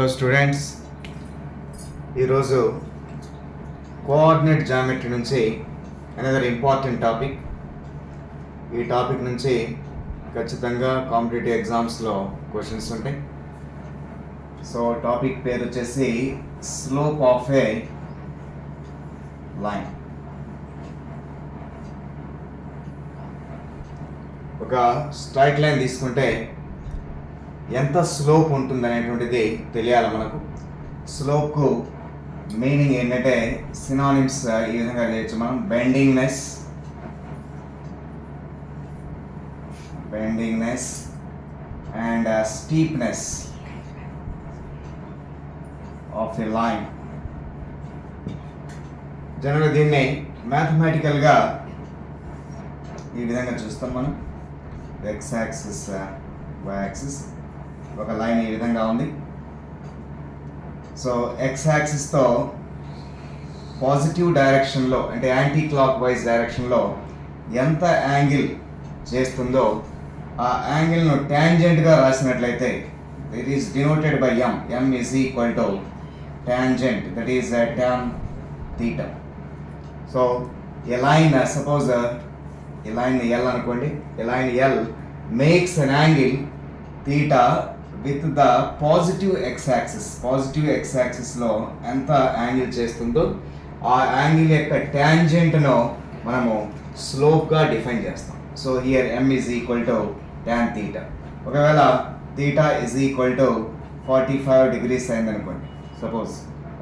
Hello students, ఈరోజు coordinate geometry నుంచి another important topic. ఈ టాపిక్ నుంచి ఖచ్చితంగా కాంపిటేటివ్ ఎగ్జామ్స్లో క్వశ్చన్స్ ఉంటాయి. సో టాపిక్ పేరు వచ్చేసి స్లోప్ ఆఫ్ ఏ లైన్. ఒక స్ట్రైట్ లైన్ తీసుకుంటే ఎంత స్లోప్ ఉంటుంది అనేటువంటిది తెలియాలి మనకు. స్లోప్కు మీనింగ్ ఏంటంటే సినానిమ్స్ ఈ విధంగా చేయొచ్చు మనం. బెండింగ్నెస్ అండ్ స్టీప్నెస్ ఆఫ్ ఎ లైన్. జనరల్గా దీన్ని మ్యాథమెటికల్గా ఈ విధంగా చూస్తాం మనం. ఎక్స్ యాక్సిస్, వై యాక్సిస్, ఒక లైన్ ఈ విధంగా ఉంది. సో ఎక్స్ యాక్సిస్తో పాజిటివ్ డైరెక్షన్లో అంటే యాంటీ క్లాక్ వైజ్ డైరెక్షన్లో ఎంత యాంగిల్ చేస్తుందో ఆ యాంగిల్ను ట్యాంజెంట్గా రాసినట్లయితే it is denoted by M. M is equal to tangent, that is tan theta. So a line, suppose ఈ లైన్ ఎల్ అనుకోండి. ఈ line L makes an angle theta with the positive X axis. Positive X యాక్సిస్లో ఎంత angle చేస్తుందో ఆ angle యొక్క ట్యాంజెంట్ను మనము స్లోప్గా డిఫైన్ చేస్తాం. So here M is equal to tan theta. ఒకవేళ theta is equal to 45 degrees అయిందనుకోండి సపోజ్,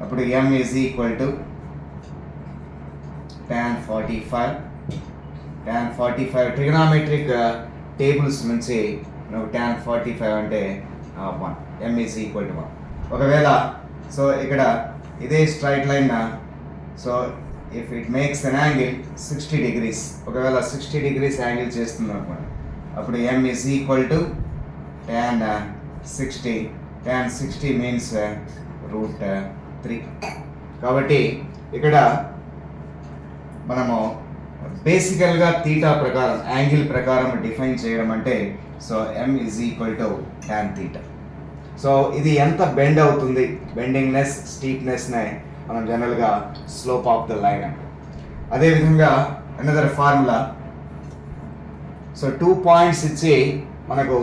అప్పుడు M is equal to tan 45. tan 45 trigonometric tables నుంచి నువ్వు tan 45 అంటే 1, m ఈజ్ ఈక్వల్ టు 1. ఒకవేళ సో ఇక్కడ ఇదే straight line, so if it makes an angle 60 degrees, ఒకవేళ 60 degrees యాంగిల్ చేస్తుంది అనుకోండి, అప్పుడు m is equal to tan 60. tan 60 means √3. కాబట్టి ఇక్కడ మనము బేసికల్గా తీటా ప్రకారం యాంగిల్ ప్రకారం డిఫైన్ చేయడం అంటే so m is equal to tan theta. So ఇది ఎంత బెండ్ అవుతుంది, బెండింగ్నెస్ స్టీప్నెస్నే మనం జనరల్గా స్లోప్ ఆఫ్ ద లైన్ అంటే. అదేవిధంగా అనదర్ ఫార్ములా. సో 2 పాయింట్స్ ఇచ్చి మనకు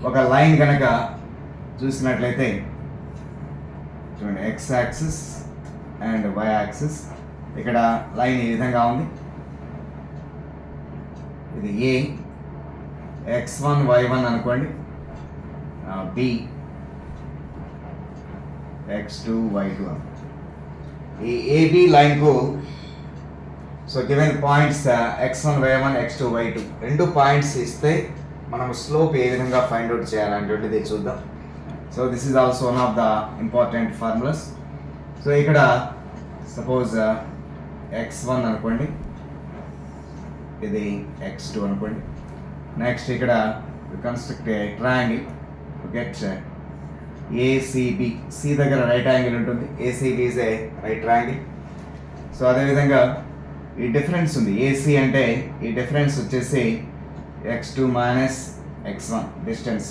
ఒక లైన్ కనుక చూసినట్లయితే చూడండి, x axis and y axis. ఇక్కడ లైన్ ఈ విధంగా ఉంది. ఇది ఏ x1 y1 అనుకోండి, b x2 y2 అనుకోండి. ఈ ఏబి లైన్కు so given points x1 y1 x2 y2 రెండు పాయింట్స్ ఇస్తే మనం స్లోప్ ఏ విధంగా ఫైండ్ అవుట్ చేయాలనేటువంటిది చూద్దాం. So this is also one of the important formulas. సో ఇక్కడ సపోజ్ x1 అనుకోండి, ఇది x2 అనుకోండి. నెక్స్ట్ ఇక్కడ construct a triangle to get ACB. C దగ్గర రైట్ యాంగిల్ ఉంటుంది, ACB is a right triangle. So అదేవిధంగా ఈ డిఫరెన్స్ ఉంది, AC అంటే ఈ డిఫరెన్స్ వచ్చేసి x2 మైనస్ x1 డిస్టెన్స్.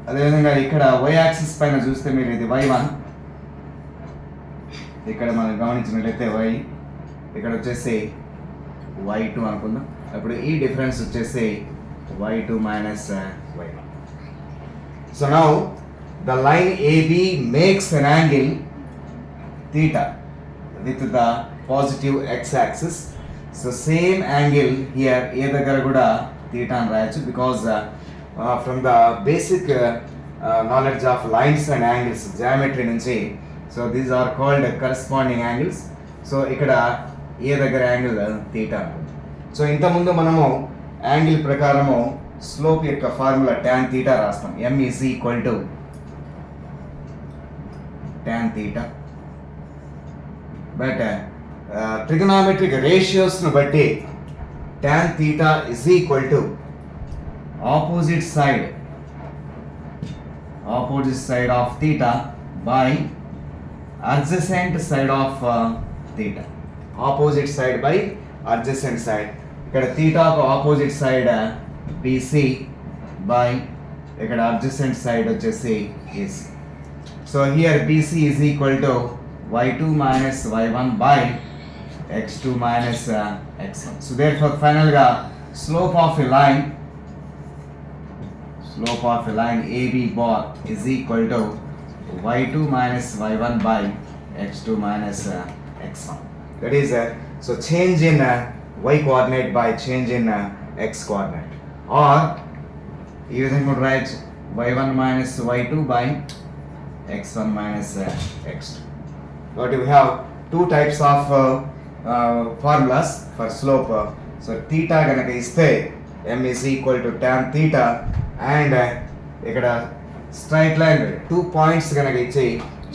అదేవిధంగా ఇక్కడ y యాక్సిస్ పైన చూస్తే మీరు ఇది y1, ఇక్కడ మనం గమనించినట్లయితే y, ఇక్కడ వచ్చేసి y2 అనుకుందాం. అప్పుడు ఈ డిఫరెన్స్ వచ్చేసి y2 minus y1. So now the line AB makes an angle theta with the positive X axis. So same angle here A దగ్గర కూడా theta అని రాయొచ్చు, because from the basic knowledge of lines and angles geometry నుంచి, so these are called corresponding angles. So ఇక్కడ A దగ్గర angle theta అనుకుంది. So ఇంతకుముందు మనము యాంగిల్ ప్రకారము స్లోప్ యొక్క ఫార్ములా tan theta రాస్తాం. m is equal to tan theta. But trigonometric రేషియోస్ను బట్టి tan theta is equal to opposite side of theta by adjacent side of theta. Opposite side by adjacent side. ఇక్కడ థీటాకు opposite side BC by ఇక్కడ adjacent side వచ్చేసి AC. So here BC is equal to y2 minus y1 by x2 minus x1. So therefore final గా slope of a line AB bar is equal to y2 minus y1 by x2 minus x1. That is so change in y coordinate by change in x coordinate, or ఈ విధంగా కూడా రాయొచ్చు y1 minus y2 by x1 minus x2. But we have two types of formulas for slope. So theta గనక ఇస్తే m is equal to tan theta, and ఇక్కడ straight line 2 points కనుక ఇచ్చి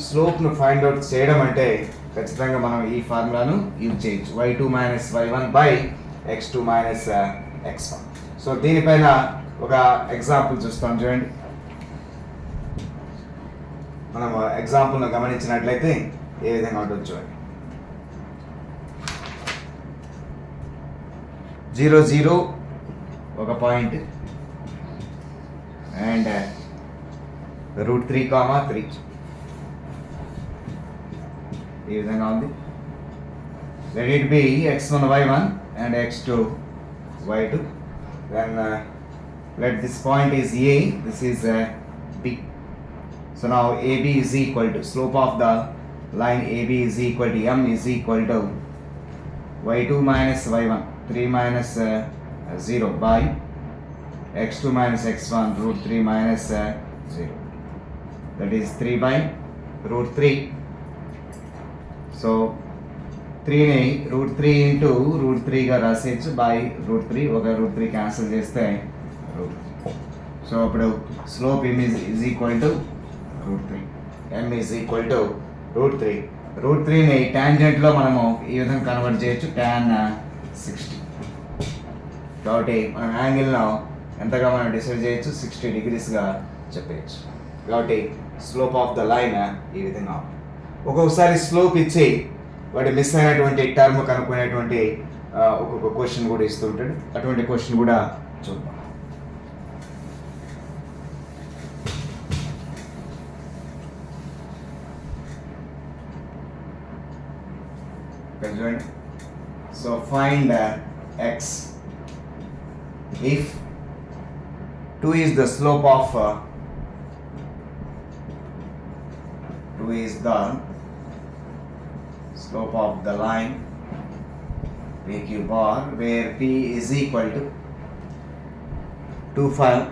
స్లోప్ను find out చేయడం అంటే ఖచ్చితంగా మనం ఈ ఫార్ములాను యూజ్ చేయొచ్చు y2 minus y1 by x2 minus x1. So దీనిపైన ఒక ఎగ్జాంపుల్ చూస్తాం చూడండి. మనం ఎగ్జాంపుల్ను గమనించినట్లయితే ఏ విధంగా ఉంటుంది చూడండి. 0 0 ఒక పాయింట్ అండ్ √3, 3 ఈ విధంగా ఉంది. Let it be x1 y1 and x2 y2. Then let this point is A, this is B. So now AB is equal to slope of the line AB is equal to m is equal to y2 minus y1 3 minus 0 by x2 minus x1 √3 minus 0. That is 3 by √3. So 3ని √3 into √3 గా రాసేయచ్చు by √3. ఒక √3 cancel చేస్తే √3. So అప్పుడు slope m is equal to √3, m is equal to √3. √3ని టాంజెంట్లో మనము ఈ విధంగా convert చేయొచ్చు tan 60. కాబట్టి మనం యాంగిల్ను ఎంతగా మనం డిసైడ్ చేయొచ్చు 60 degreesగా చెప్పేయచ్చు. కాబట్టి స్లోప్ ఆఫ్ ద లైన్ ఈ విధంగా. ఒక్కొక్కసారి స్లోప్ ఇచ్చి వాటి మిస్ అయినటువంటి టర్మ్ కనుక్కునేటువంటి ఒక్కొక్క క్వశ్చన్ కూడా ఇస్తూ ఉంటాడు. అటువంటి క్వశ్చన్ కూడా చూద్దాం. చూడండి. So find x if 2 is the slope of 2 is the slope of the line PQ bar where P is equal to 2 5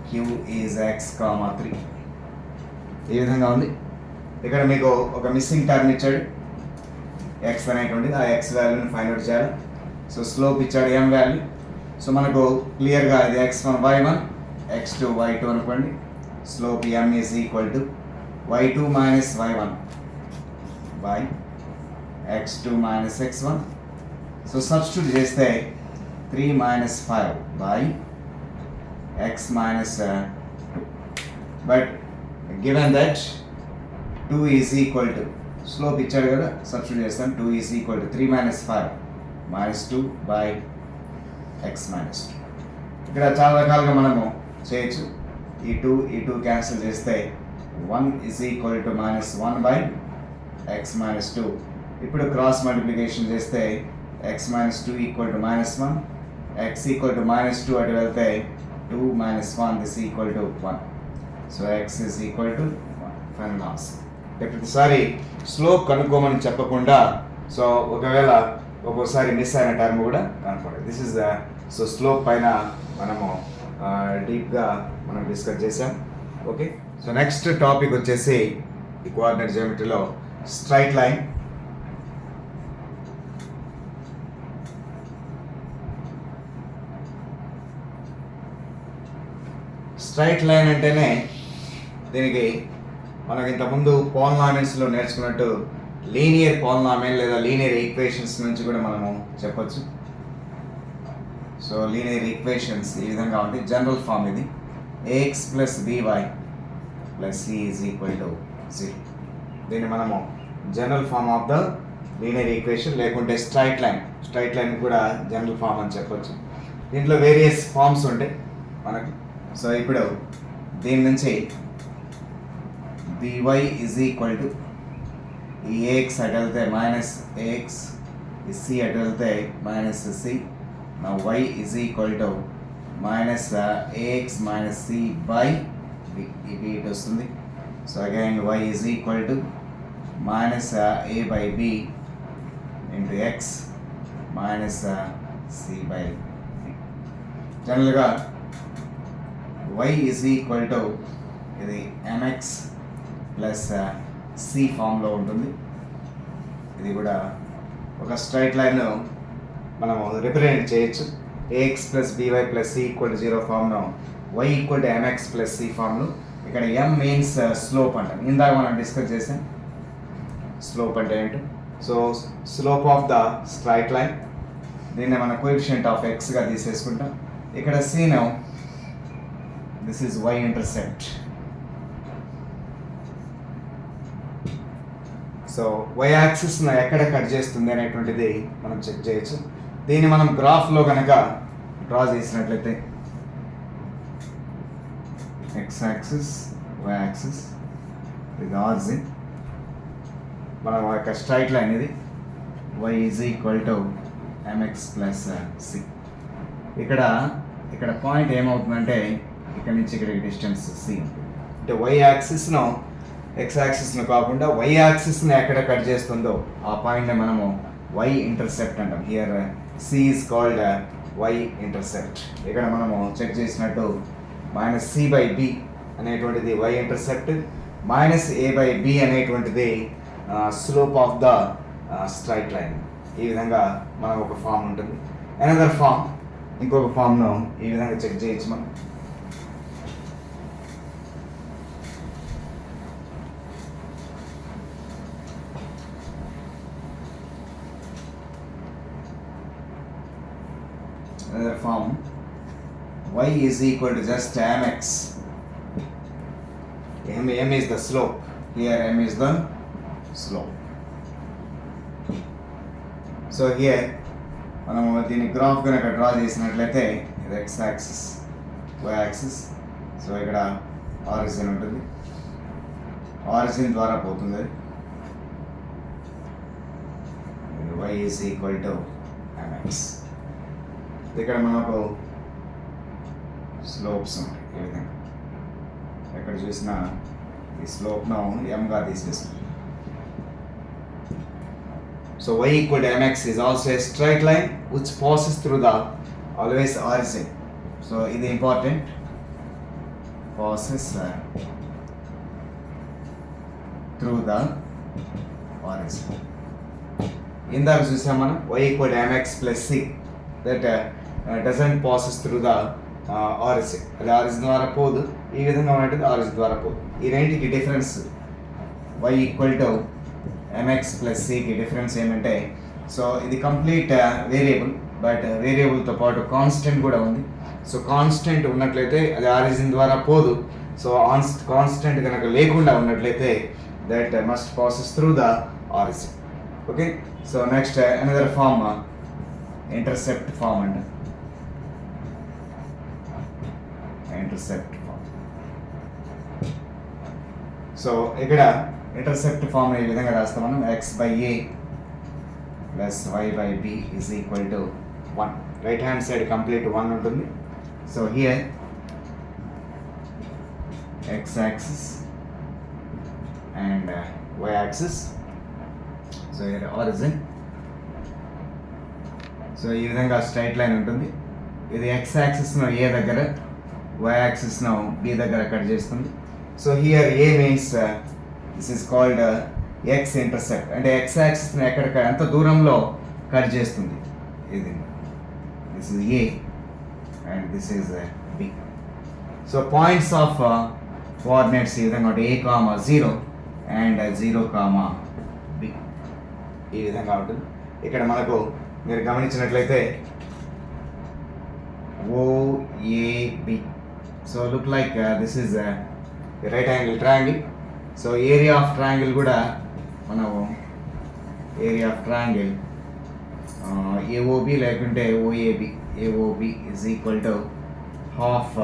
Q is x, 3. ఈ విధంగా ఉంది. ఇక్కడ మీకు ఒక మిస్సింగ్ టర్మ్ ఇచ్చాడు x అనేటువంటిది. ఆ x వాల్యూని ఫైండ్ అవుట్ చేయాలి. సో స్లోప్ ఇచ్చాడు m వాల్యూ. సో మనకు క్లియర్గా ఇది x1 y1 x2 y2 అనుకోండి. Slope m is equal to y2 minus y1 by x2 minus x1. So substitute చేస్తే 3 minus 5 by x minus 2. But given that 2 is equal to slope ఇచ్చాడు కదా, substitute చేస్తాం. 2 is equal to 3 minus 5 minus 2 by x minus 2. ఇక్కడ చాలా రకాలుగా మనము చేయొచ్చు. ఈ 2 క్యాన్సిల్ చేస్తే 1 is equal to minus 1 by x minus 2. ఇప్పుడు క్రాస్ మల్టిప్లికేషన్ చేస్తే x minus 2 equal to minus 1, x equal to minus 2 అటు వెళ్తే 2 minus 1 this equal to 1. So x is equal to 1. Final answer. ప్రతిసారి స్లోప్ కనుక్కోమని చెప్పకుండా, so ఒకవేళ ఒక్కోసారి miss అయిన term కూడా కనుక్కోండి. This is the so slope పైన మనము డీప్గా మనం డిస్కస్ చేసాం. ఓకే, సో నెక్స్ట్ టాపిక్ వచ్చేసి ఈ కోఆర్డినేట్ జియోమెట్రీలో స్ట్రైట్ లైన్. స్ట్రైట్ లైన్ అంటేనే దీనికి మనకి ఇంతకుముందు పాలినామియల్స్లో నేర్చుకున్నట్టు లీనియర్ పాలినామియల్ లేదా లీనియర్ ఈక్వేషన్స్ నుంచి కూడా మనము చెప్పొచ్చు. సో లీనియర్ ఈక్వేషన్స్ ఈ విధంగా ఉంటాయి. జనరల్ ఫామ్ ఇది ax plus by plus c is equal to 0. దీన్ని మనము general form of the linear equation, లేకుంటే స్ట్రైట్ లైన్ కూడా జనరల్ ఫామ్ అని చెప్పొచ్చు. దీంట్లో వేరియస్ ఫామ్స్ ఉంటాయి మనకి. సో ఇప్పుడు దీని నుంచి బై ఈజ్ ఈక్వల్ టు ఈ ఏఎక్స్ అటు వెళ్తే మైనస్ ఏఎక్స్, ఈ సి అటు వెళ్తే మైనస్ సి. నా y is equal to minus a x minus C by b, ఈ బి ఇటు వస్తుంది. So again y is equal to minus A by b into x minus C by b. జనరల్గా y is equal to ఇది mx plus c ఫామ్లో ఉంటుంది. ఇది కూడా ఒక స్ట్రైట్ లైన్ మనము రిప్రజెంట్ చేయొచ్చు. ax plus by plus c equal to 0 ఫామ్ను y equal to mx plus c ఫామ్లో. ఇక్కడ m మీన్స్ స్లోప్ అంటాం. ఇందాక మనం డిస్కస్ చేసాం స్లోప్ అంటే ఏంటో. So slope of the straight line, దీన్ని మన కోఎఫిషియంట్ ఆఫ్ ఎక్స్గా తీసేసుకుంటాం. ఇక్కడ సీను this is y intercept. So y యాక్సిస్ను ఎక్కడ కట్ చేస్తుంది అనేటువంటిది మనం చెక్ చేయొచ్చు. దీన్ని మనం గ్రాఫ్లో కనుక డ్రా చేసినట్లయితే x యాక్సిస్, y యాక్సిస్, ఇది ఆరిజిన్, మనం యొక్క స్ట్రైట్ లైన్ ఇది y is equal to mx plus c. ఇక్కడ పాయింట్ ఏమవుతుందంటే ఇక్కడ నుంచి ఇక్కడికి డిస్టెన్స్ సి ఉంటుంది. అంటే y యాక్సిస్ను x యాక్సిస్ను కాకుండా y యాక్సిస్ని ఎక్కడ కట్ చేస్తుందో ఆ పాయింట్ని మనము y ఇంటర్సెప్ట్ అంటాం. Here C is called y intercept. ఇక్కడ మనము చెక్ చేసినట్టు మైనస్ సి బై బి అనేటువంటిది y intercept, minus A by B అనేటువంటిది slope of the straight line. ఈ విధంగా మనం ఒక ఫామ్ ఉంటుంది. అనదర్ ఫామ్, ఇంకొక ఫామ్ను ఈ విధంగా చెక్ చేయొచ్చు మనం. Another form, y is equal to just mx. M is the slope. Here m is the slope. So here మనము దీని గ్రాఫ్ కనుక డ్రా చేసినట్లయితే ఇది x axis, y axis. So ఇక్కడ ఆరిజిన్ ఉంటుంది, ఆరిజిన్ ద్వారా పోతుంది అది. y is equal to mx. ఇక్కడ మనకు స్లోప్స్ ఉంటాయి ఈ విధంగా. ఎక్కడ చూసినా ఈ స్లోప్ను ఎంగా తీసేస్తుంది. So y equal to mx is also a straight line which passes through the always origin. So ఇది important, passes through the origin. ఇందాక చూసాం మనం y equal to mx plus c, that doesn't passes through the origin. అది origin ద్వారా పోదు, ఈ విధంగా ఉన్నట్టు ఆరిజిన్ ద్వారా పోదు. ఈ రెండింటికి difference y equal to mx plus సికి డిఫరెన్స్ ఏమంటే, సో ఇది కంప్లీట్ వేరియబుల్, బట్ వేరియబుల్తో పాటు కాన్స్టెంట్ కూడా ఉంది. సో కాన్స్టెంట్ ఉన్నట్లయితే అది ఆరిజిన్ ద్వారా పోదు. సో కాన్స్టెంట్ కనుక లేకుండా ఉన్నట్లయితే that must passes through the origin. Okay, so next another form intercept form అంట. Intercept form. సో ఇక్కడ ఇంటర్సెప్ట్ ఫార్మ్ ఈ విధంగా రాస్తాం మనం. X by A plus y by B is equal to 1. Right hand side complete 1 ఉంటుంది. So here x axis and y axis. So here origin. So ఈ విధంగా straight line ఉంటుంది. ఇది ఎక్స్ యాక్సిస్ను ఏ దగ్గర, వై యాక్సిస్ను బి దగ్గర cut చేస్తుంది. So here A means this is called x intercept. అంటే ఎక్స్ యాక్సిస్ని ఎక్కడ ఎంత దూరంలో కట్ చేస్తుంది. ఇది this is A and this is B. So points of coordinates ఈ విధంగా ఉంటుంది. A comma 0 and 0 comma B ఈ విధంగా ఉంటుంది. ఇక్కడ మనకు మీరు గమనించినట్లయితే OAB. So look like this is right angle triangle. So area of triangle కూడా మనము ఏరియా ఆఫ్ ట్రయాంగిల్ ఏఓబి లేకుంటే OAB. AOB is equal to half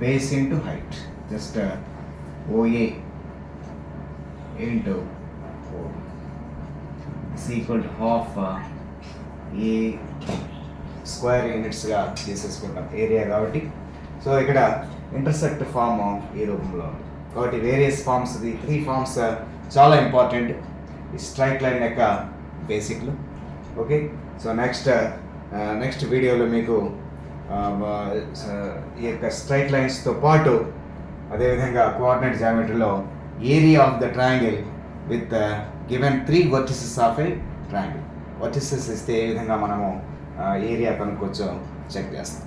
base into height. Just OA into is equal to half A square యూనిట్స్గా తీసేసుకుంటాం area కాబట్టి. So ఇక్కడ intersect form ఈ రూపంలో ఉంది కాబట్టి వేరియస్ ఫార్మ్స్, ఈ 3 ఫార్మ్స్ చాలా ఇంపార్టెంట్ ఈ స్ట్రైట్ లైన్ యొక్క బేసిక్లు. ఓకే, సో నెక్స్ట్ వీడియోలో మీకు ఈ యొక్క స్ట్రైట్ లైన్స్తో పాటు అదేవిధంగా కోఆర్డినేట్ జామెట్రీలో area of the triangle with given 3 vertices of a triangle. Vertices ఇస్తే ఏ విధంగా మనము ఏరియా కనుక్కోవచ్చో చెక్ చేస్తాం.